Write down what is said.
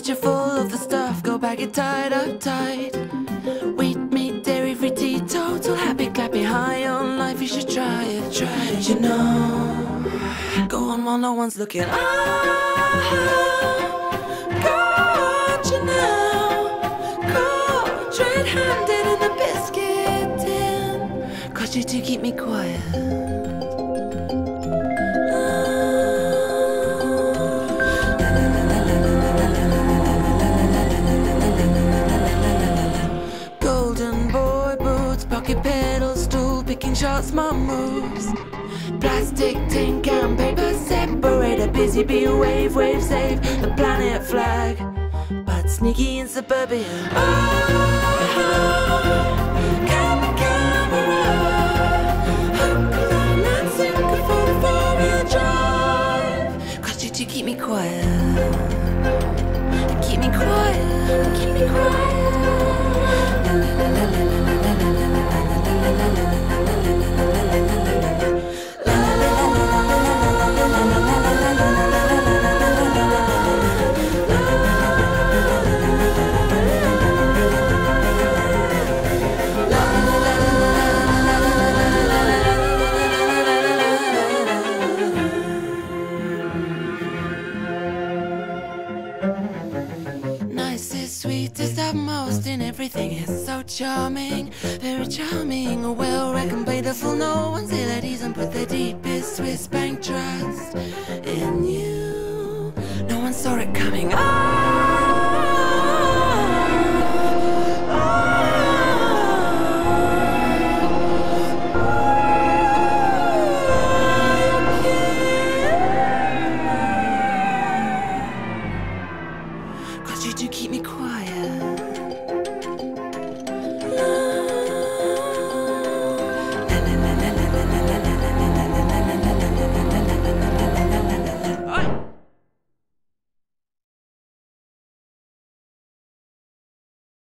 You're full of the stuff, go back, get tied up tight. Wheat, meat, dairy free, teetotal, happy, clappy, high on life. You should try it, you know. Go on while no one's looking. Got you now. Caught red-handed in the biscuit tin. Cause you do keep me quiet. Pedal stool, picking shots, my moves. Plastic, tin can, paper separator. Busy bee, wave, save the planet flag. But sneaky in suburbia. Hope you're not single for the four-wheel drive. Cause you do keep me quiet. Keep me quiet. Keep me quiet. Nicest, sweetest, utmost in everything is so charming, very charming. A well-reckoned, played the fool, no one say that he's and put their deepest Swiss bank trust in you. No one saw it coming.